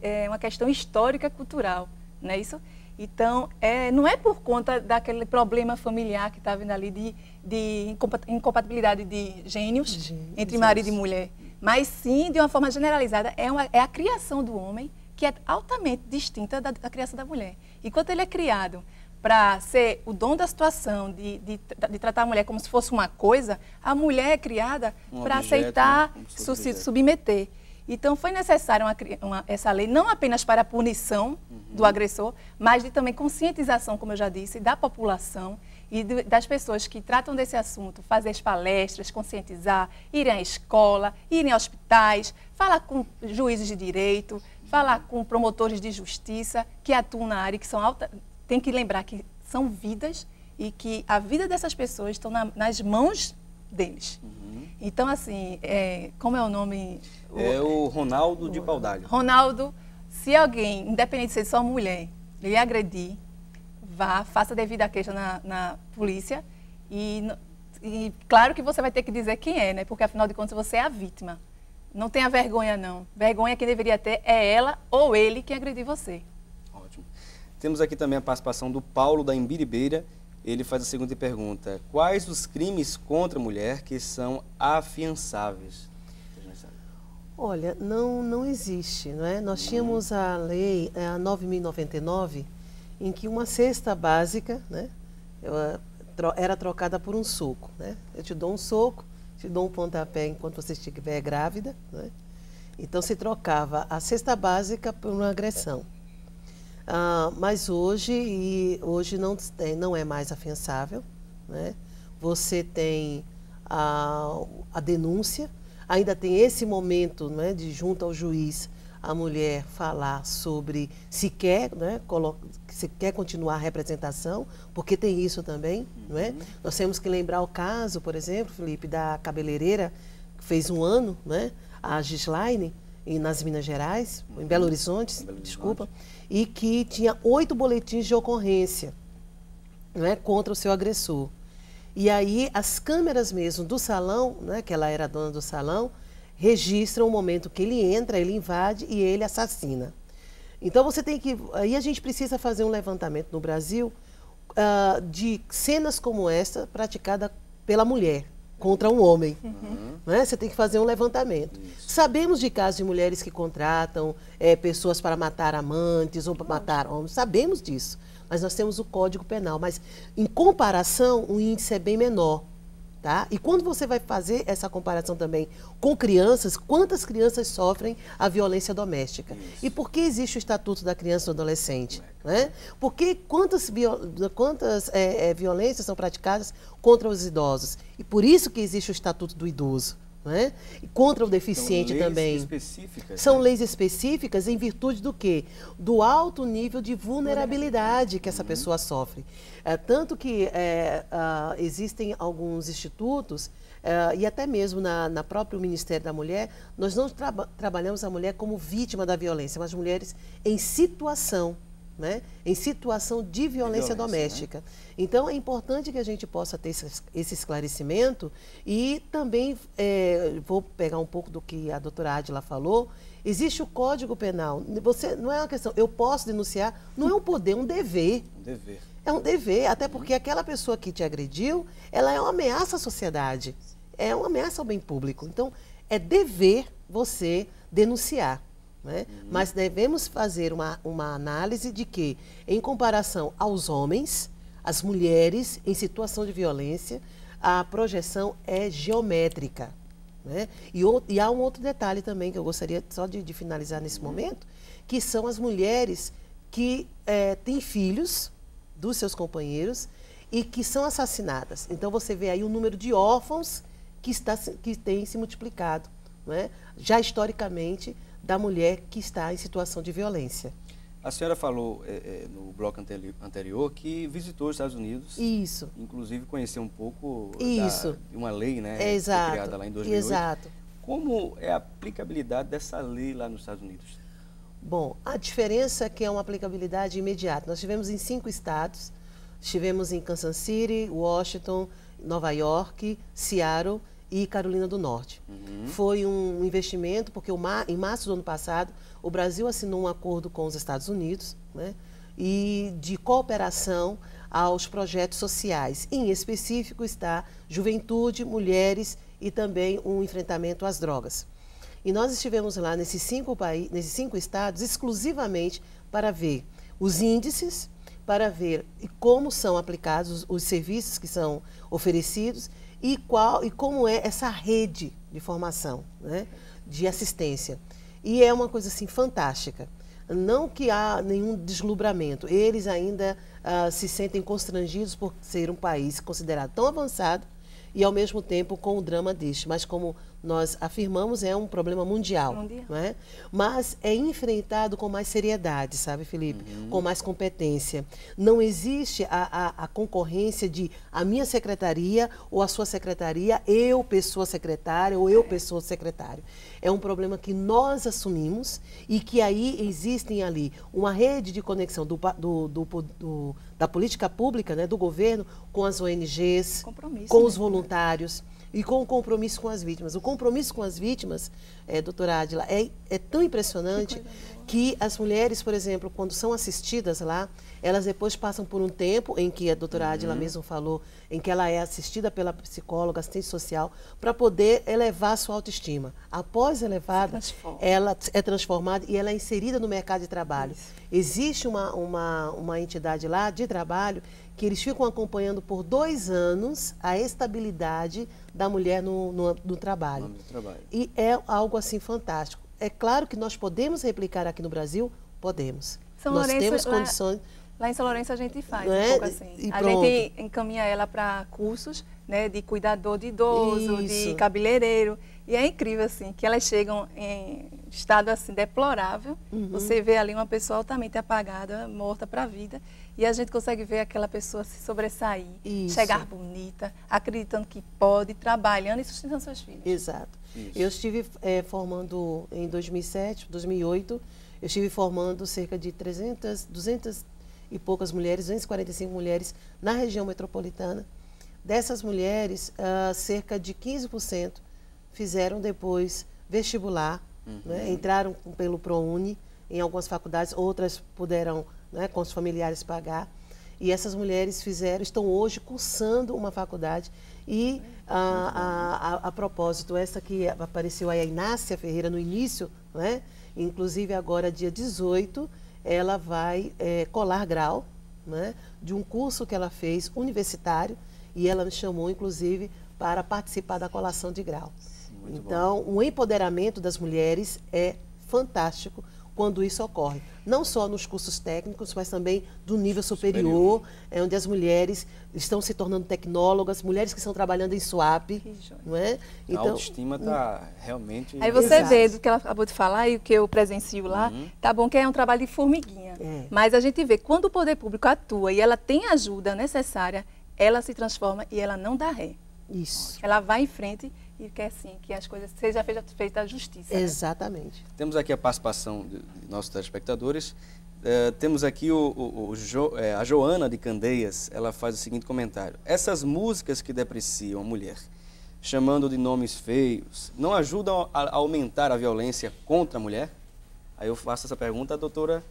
é uma questão histórica e cultural, não é isso? Então, não é por conta daquele problema familiar que está vindo ali de incompatibilidade de gênios entre marido e mulher, mas sim, de uma forma generalizada, é a criação do homem que é altamente distinta da criação da mulher. Enquanto ele é criado para ser o dono da situação, de tratar a mulher como se fosse uma coisa, a mulher é criada para aceitar, se submeter. Então, foi necessária essa lei, não apenas para a punição do agressor, mas de também conscientização, como eu já disse, da população e das pessoas que tratam desse assunto, fazer as palestras, conscientizar, irem à escola, irem a hospitais, falar com juízes de direito, falar com promotores de justiça que atuam na área, que são alta. Tem que lembrar que são vidas e que a vida dessas pessoas estão nas mãos deles. Então, assim, como é o nome? O Ronaldo de Paudalho. Ronaldo, se alguém, independente de ser só mulher, lhe agredir, faça devida queixa na polícia e claro que você vai ter que dizer quem é, né? Porque afinal de contas você é a vítima. Não tenha vergonha, não. Vergonha que deveria ter é ela ou ele que agrediu você. Ótimo. Temos aqui também a participação do Paulo da Imbiribeira. Ele faz a seguinte pergunta: quais os crimes contra a mulher que são afiançáveis? Olha, não existe, não é? Nós tínhamos a lei, a 9.099, em que uma cesta básica, né, era trocada por um soco, né? Eu te dou um soco, te dou um pontapé enquanto você estiver grávida, né? Então se trocava a cesta básica por uma agressão. Mas hoje não é mais afiançável, né? Você tem a denúncia, ainda tem esse momento, né, de junto ao juiz a mulher falar sobre se quer, né, se quer continuar a representação, porque tem isso também, não é? Nós temos que lembrar o caso, por exemplo, Felipe, da cabeleireira, que fez 1 ano, né, a Gislaine, nas Minas Gerais, em Belo Horizonte, desculpa, e que tinha 8 boletins de ocorrência, não é, contra o seu agressor. E aí as câmeras mesmo do salão, né, que ela era dona do salão, registram o momento que ele entra, ele invade e ele assassina. Então você tem que... Aí a gente precisa fazer um levantamento no Brasil de cenas como essa praticada pela mulher contra um homem. Né? Você tem que fazer um levantamento. Sabemos de casos de mulheres que contratam pessoas para matar amantes ou para matar homens, sabemos disso. Mas nós temos o Código Penal. Mas, em comparação, o índice é bem menor. Tá? E quando você vai fazer essa comparação também com crianças, quantas crianças sofrem a violência doméstica? Isso. E por que existe o Estatuto da Criança e do Adolescente? Né? Porque quantas violências são praticadas contra os idosos? E por isso que existe o Estatuto do Idoso. Né? E contra o deficiente também. São leis específicas em virtude do quê? Do alto nível de vulnerabilidade que essa pessoa sofre. Tanto que existem alguns institutos, e até mesmo na próprio Ministério da Mulher, nós não trabalhamos a mulher como vítima da violência, mas mulheres em situação. Né? Em situação de violência doméstica. Né? Então, é importante que a gente possa ter esse esclarecimento e também, vou pegar um pouco do que a doutora Adila falou, existe o Código Penal. Não é uma questão, eu posso denunciar, não é um poder, é um dever. É um dever, até porque aquela pessoa que te agrediu, ela é uma ameaça à sociedade, é uma ameaça ao bem público. Então, é dever você denunciar. Né? Mas devemos fazer uma análise de que, em comparação aos homens, as mulheres em situação de violência, a projeção é geométrica. Né? E há um outro detalhe também que eu gostaria só de finalizar nesse momento, que são as mulheres que têm filhos dos seus companheiros e que são assassinadas. Então você vê aí o número de órfãos que tem se multiplicado, né? Já historicamente, da mulher que está em situação de violência. A senhora falou no bloco anterior que visitou os Estados Unidos. Isso. Inclusive conheceu um pouco de uma lei, né? Exato. Que foi criada lá em 2008. Exato. Como é a aplicabilidade dessa lei lá nos Estados Unidos? Bom, a diferença é que é uma aplicabilidade imediata. Nós estivemos em 5 estados. Estivemos em Kansas City, Washington, Nova York, Seattle e Carolina do Norte. Foi um investimento, porque em março do ano passado, o Brasil assinou um acordo com os Estados Unidos, né, e de cooperação aos projetos sociais. Em específico está juventude, mulheres e também um enfrentamento às drogas. E nós estivemos lá nesses 5 estados exclusivamente para ver os índices, para ver como são aplicados os serviços que são oferecidos e como é essa rede de formação, né, de assistência. E é uma coisa assim fantástica. Não que há nenhum deslumbramento. Eles ainda se sentem constrangidos por ser um país considerado tão avançado e, ao mesmo tempo, com o drama deste. Mas, como nós afirmamos, é um problema mundial. Não é? Mas é enfrentado com mais seriedade, sabe, Felipe? Com mais competência. Não existe a concorrência de a minha secretaria ou a sua secretaria, eu, pessoa secretária, ou eu, pessoa secretário. É um problema que nós assumimos e que aí existem ali uma rede de conexão da política pública, né, do governo, com as ONGs, com os voluntários. e com o compromisso com as vítimas. O compromisso com as vítimas, doutora Adila, é tão impressionante que as mulheres, por exemplo, quando são assistidas lá, elas depois passam por um tempo em que a doutora Adila mesmo falou, em que ela é assistida pela psicóloga, assistente social, para poder elevar a sua autoestima. Após elevada, ela é transformada e ela é inserida no mercado de trabalho. Isso. Existe uma entidade lá de trabalho que eles ficam acompanhando por 2 anos a estabilidade da mulher no trabalho. E é algo assim fantástico. É claro que nós podemos replicar aqui no Brasil? Podemos. Nós temos condições... Lá em São Lourenço a gente faz um pouco assim. A gente encaminha ela para cursos, né, de cuidador de idoso, de cabeleireiro. E é incrível, assim, que elas chegam em estado assim deplorável. Você vê ali uma pessoa altamente apagada, morta para a vida. E a gente consegue ver aquela pessoa se sobressair, chegar bonita, acreditando que pode, trabalhando e sustentando seus filhos. Exato. Isso. Eu estive formando em 2007, 2008, eu estive formando cerca de 200 e poucas mulheres, 245 mulheres na região metropolitana. Dessas mulheres, cerca de 15% fizeram depois vestibular, né, entraram pelo ProUni em algumas faculdades, outras puderam, né, com os familiares pagar. E essas mulheres estão hoje cursando uma faculdade. E, a propósito, essa que apareceu aí, a Inácia Ferreira, no início, né, inclusive agora, dia 18, ela vai colar grau, né, de um curso que ela fez universitário, e ela me chamou, inclusive, para participar da colação de grau. Então, o empoderamento das mulheres é fantástico quando isso ocorre. Não só nos cursos técnicos, mas também do nível superior, onde as mulheres estão se tornando tecnólogas, mulheres que estão trabalhando em SWAP, não é? Então, a autoestima está realmente... Aí você vê do que ela acabou de falar e o que eu presencio lá, tá bom que é um trabalho de formiguinha, mas a gente vê quando o poder público atua e ela tem a ajuda necessária, ela se transforma e ela não dá ré. Isso. Ela vai em frente e quer sim que as coisas sejam feitas a justiça. Exatamente. Né? Temos aqui a participação de nossos telespectadores. Temos aqui a Joana de Candeias. Ela faz o seguinte comentário: essas músicas que depreciam a mulher, chamando de nomes feios, não ajudam a aumentar a violência contra a mulher? Aí eu faço essa pergunta à doutora.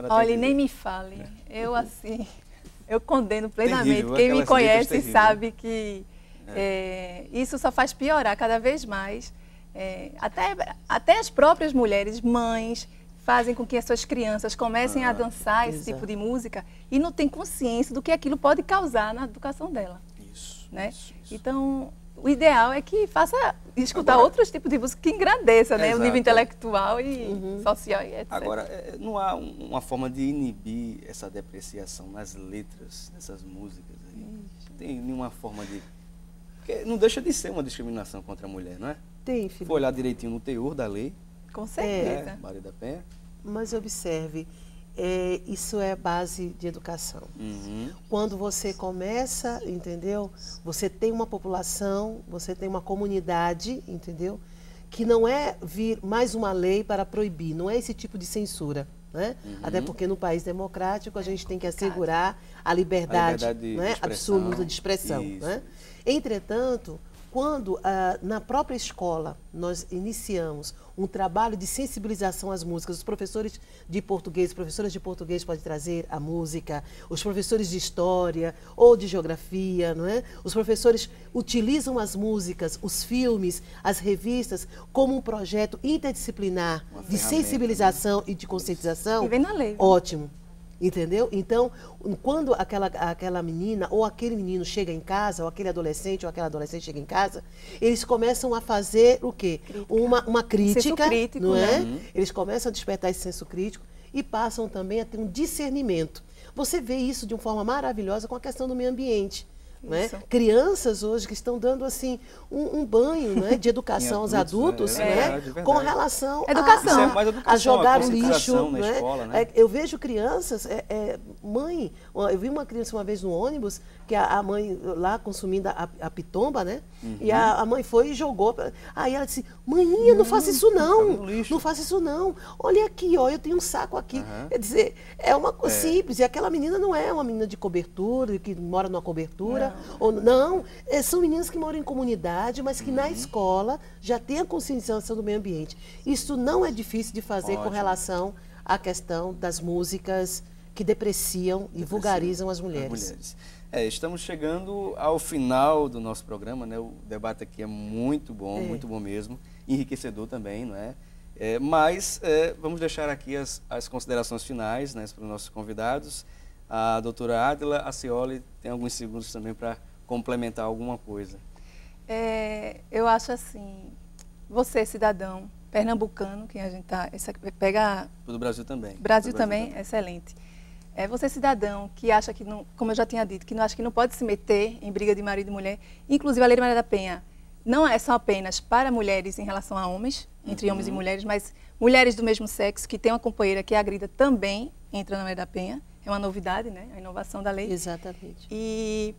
Olha, nem me fale. Eu condeno plenamente. Quem me conhece sabe que isso só faz piorar cada vez mais. Até as próprias mulheres, mães, fazem com que as suas crianças comecem a dançar esse tipo de música e não têm consciência do que aquilo pode causar na educação dela. Isso. Então, o ideal é que faça escutar outros tipos de música que engrandeça, né, o nível intelectual e social e etc. Agora, não há uma forma de inibir essa depreciação nas letras dessas músicas aí? Não tem nenhuma forma de... Porque não deixa de ser uma discriminação contra a mulher, não é? Tem, filho. Foi olhar direitinho no teor da lei. Com certeza. Maria da Penha. Mas observe, isso é base de educação. Quando você começa, entendeu? Você tem uma população, você tem uma comunidade, entendeu? Que não é vir mais uma lei para proibir, não é esse tipo de censura. Né? Até porque no país democrático a gente tem que assegurar a liberdade né, absoluta de expressão. Né? Entretanto, quando na própria escola nós iniciamos um trabalho de sensibilização às músicas, os professores de português, professoras de português podem trazer a música, os professores de história ou de geografia, não é? Os professores utilizam as músicas, os filmes, as revistas como um projeto interdisciplinar de sensibilização e de conscientização. E vem na lei. Ótimo. Entendeu? Então, quando aquela menina ou aquele menino chega em casa, ou aquele adolescente ou aquela adolescente chega em casa, eles começam a fazer o quê? Uma crítica, senso crítico, não é? Eles começam a despertar esse senso crítico e passam também a ter um discernimento. Você vê isso de uma forma maravilhosa com a questão do meio ambiente. Né? Crianças hoje que estão dando assim um banho né, de educação aos adultos né, com relação a jogar o lixo. Né? Escola, né? Eu vejo crianças, mãe, eu vi uma criança uma vez no ônibus que a mãe lá consumindo a pitomba, né? E a mãe foi e jogou. Aí ela disse, maninha, não faça isso não, não faça isso não. Olha aqui, ó, eu tenho um saco aqui. Quer dizer, é uma coisa simples, e aquela menina não é uma menina de cobertura, que mora numa cobertura, Ou, não, são meninas que moram em comunidade, mas que na escola já têm a conscientização do meio ambiente. Isso não é difícil de fazer com relação à questão das músicas que depreciam e vulgarizam as mulheres. Estamos chegando ao final do nosso programa, né? O debate aqui é muito bom mesmo, enriquecedor também, não é? Mas vamos deixar aqui as considerações finais, né, para os nossos convidados. A doutora Ádila Acioli tem alguns segundos também para complementar alguma coisa. Eu acho assim, você, cidadão pernambucano, que a gente pega... Do Brasil também. Brasil também, excelente. Você, cidadão, que acha que, não, como eu já tinha dito, que não acha que não pode se meter em briga de marido e mulher. Inclusive, a Lei Maria da Penha não é só apenas para mulheres em relação a homens, entre homens e mulheres, mas mulheres do mesmo sexo que têm uma companheira que agrida também entra na Maria da Penha. É uma novidade, né? A inovação da lei. Exatamente. E,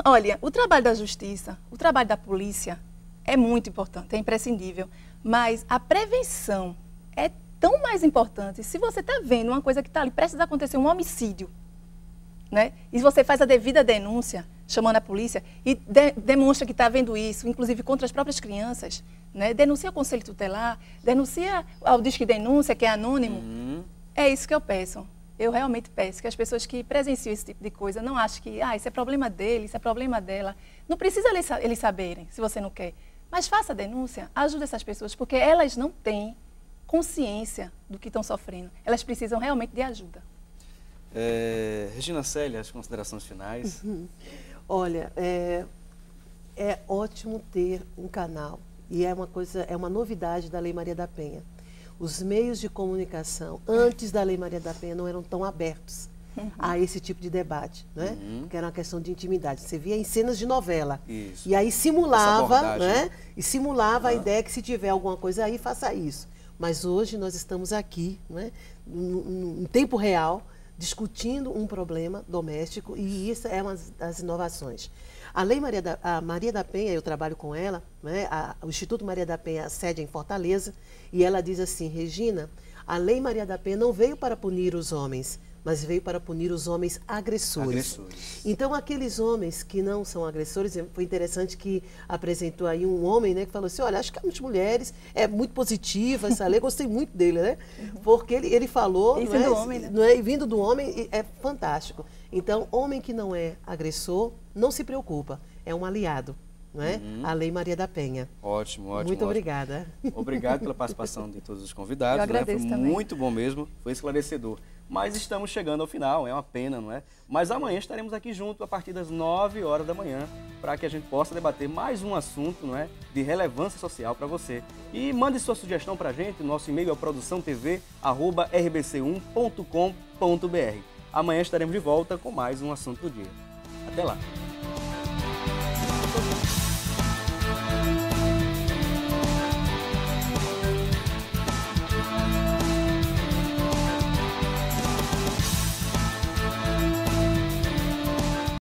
olha, o trabalho da justiça, o trabalho da polícia é muito importante, é imprescindível, mas a prevenção é tão mais importante. Se você está vendo uma coisa que está ali, prestes a acontecer um homicídio, né? E você faz a devida denúncia, chamando a polícia, e demonstra que está vendo isso, inclusive contra as próprias crianças, né? Denuncia o Conselho Tutelar, denuncia ao Disque Denúncia, que é anônimo. É isso que eu peço. Eu realmente peço que as pessoas que presenciam esse tipo de coisa não achem que isso é problema dele, isso é problema dela. Não precisa eles saberem, se você não quer. Mas faça a denúncia, ajude essas pessoas, porque elas não têm consciência do que estão sofrendo. Elas precisam realmente de ajuda. Regina Célia, as considerações finais. Olha, é ótimo ter um canal e é uma novidade da Lei Maria da Penha. Os meios de comunicação antes da Lei Maria da Penha não eram tão abertos a esse tipo de debate, né? Que era uma questão de intimidade. Você via em cenas de novela. Isso. E aí simulava, né? E simulava a ideia que se tiver alguma coisa aí, faça isso. Mas hoje nós estamos aqui, né? Em tempo real, discutindo um problema doméstico, e isso é uma das inovações. A Lei Maria da Penha, eu trabalho com ela, né? O Instituto Maria da Penha sede em Fortaleza, e ela diz assim: Regina, a Lei Maria da Penha não veio para punir os homens, mas veio para punir os homens agressores. Então, aqueles homens que não são agressores, foi interessante que apresentou aí um homem, né, que falou assim: olha, acho que as mulheres é muito positiva essa lei, gostei muito dele, né? Porque ele falou, isso do homem, né? Não é, vindo do homem, é fantástico. Então, homem que não é agressor, não se preocupa, é um aliado. Não é? A Lei Maria da Penha. Ótimo. Muito obrigada. Obrigado pela participação de todos os convidados. Eu agradeço Foi também. muito bom mesmo, foi esclarecedor. Mas estamos chegando ao final, é uma pena, não é? Mas amanhã estaremos aqui junto a partir das 9 horas da manhã para que a gente possa debater mais um assunto, não é, de relevância social para você. E mande sua sugestão para a gente, nosso e-mail é produçãotv@rbc1.com.br. Amanhã estaremos de volta com mais um assunto do dia. Até lá!